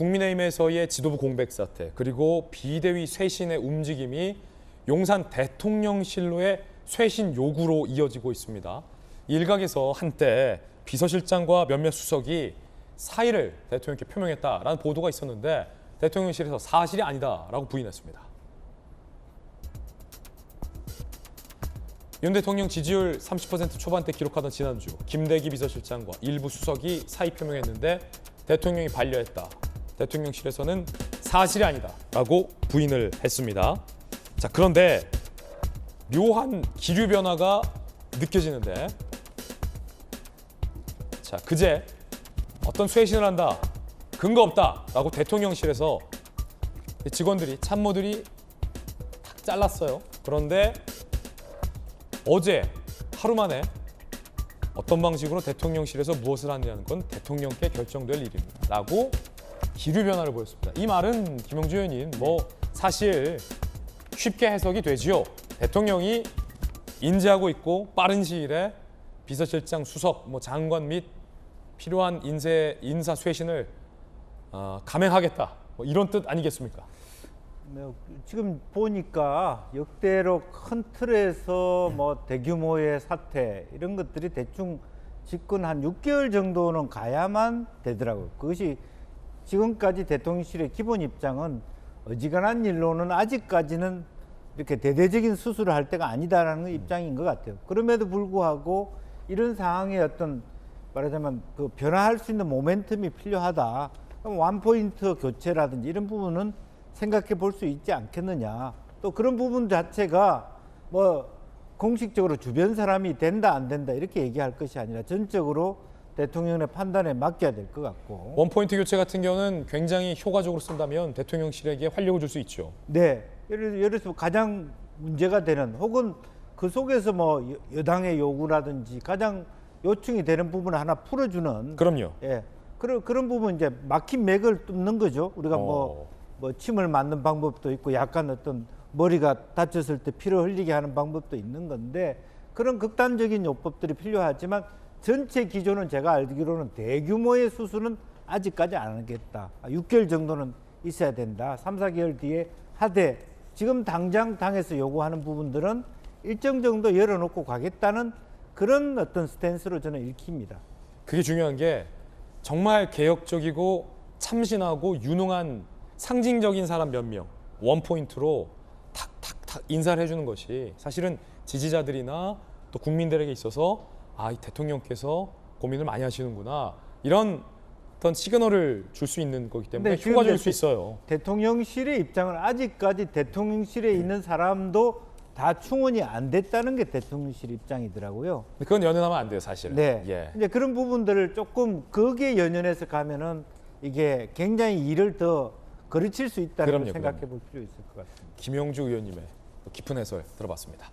국민의힘에서의 지도부 공백 사태 그리고 비대위 쇄신의 움직임이 용산 대통령실로의 쇄신 요구로 이어지고 있습니다. 일각에서 한때 비서실장과 몇몇 수석이 사의를 대통령께 표명했다라는 보도가 있었는데 대통령실에서 사실이 아니다라고 부인했습니다. 윤 대통령 지지율 30% 초반대 기록하던 지난주 김대기 비서실장과 일부 수석이 사의 표명했는데 대통령이 반려했다. 대통령실에서는 사실이 아니다라고 부인을 했습니다. 자, 그런데 묘한 기류 변화가 느껴지는데 자, 그제 어떤 쇄신을 한다. 근거 없다라고 대통령실에서 직원들이 참모들이 탁 잘랐어요. 그런데 어제 하루 만에 어떤 방식으로 대통령실에서 무엇을 하느냐는 건 대통령께 결정될 일입니다. 라고 기류 변화를 보였습니다. 이 말은 김영주 의원님 사실 쉽게 해석이 되지요. 대통령이 인지하고 있고 빠른 시일에 비서실장, 수석, 장관 및 필요한 인사 쇄신을 감행하겠다. 이런 뜻 아니겠습니까? 지금 보니까 역대로 큰 틀에서 대규모의 사태 이런 것들이 대충 집권 한 6개월 정도는 가야만 되더라고요. 그것이 지금까지 대통령실의 기본 입장은 어지간한 일로는 아직까지는 이렇게 대대적인 수술을 할 때가 아니다라는 입장인 것 같아요. 그럼에도 불구하고 이런 상황에 어떤 말하자면 그 변화할 수 있는 모멘텀이 필요하다. 그럼 원포인트 교체라든지 이런 부분은 생각해 볼 수 있지 않겠느냐. 또 그런 부분 자체가 공식적으로 주변 사람이 된다 안 된다 이렇게 얘기할 것이 아니라 전적으로 대통령의 판단에 맡겨야 될 것 같고. 원포인트 교체 같은 경우는 굉장히 효과적으로 쓴다면 대통령실에게 활력을 줄 수 있죠. 네. 예를 들어서 가장 문제가 되는 혹은 그 속에서 여당의 요구라든지 가장 요청이 되는 부분을 하나 풀어주는. 그럼요. 예. 그런 부분 이제 막힌 맥을 뚫는 거죠. 우리가 침을 맞는 방법도 있고 약간 어떤 머리가 다쳤을 때 피를 흘리게 하는 방법도 있는 건데 그런 극단적인 요법들이 필요하지만 전체 기조는 제가 알기로는 대규모의 수술은 아직까지 안 하겠다. 6개월 정도는 있어야 된다. 3, 4개월 뒤에 하되 지금 당장 당에서 요구하는 부분들은 일정 정도 열어놓고 가겠다는 그런 어떤 스탠스로 저는 읽힙니다. 그게 중요한 게 정말 개혁적이고 참신하고 유능한 상징적인 사람 몇 명 원포인트로 탁탁탁 인사를 해주는 것이 사실은 지지자들이나 또 국민들에게 있어서 이 대통령께서 고민을 많이 하시는구나 이런 어떤 시그널을 줄 수 있는 거기 때문에 효과적일 수 있어요. 대통령실의 입장은 아직까지 대통령실에 있는 사람도 다 충원이 안 됐다는 게 대통령실 입장이더라고요. 그건 연연하면 안 돼요, 사실은. 네. 예. 이제 그런 부분들을 조금 거기에 연연해서 가면은 이게 굉장히 일을 더 거르칠 수 있다는 걸 생각해 볼 필요 있을 것 같습니다. 김영주 의원님의 깊은 해설 들어봤습니다.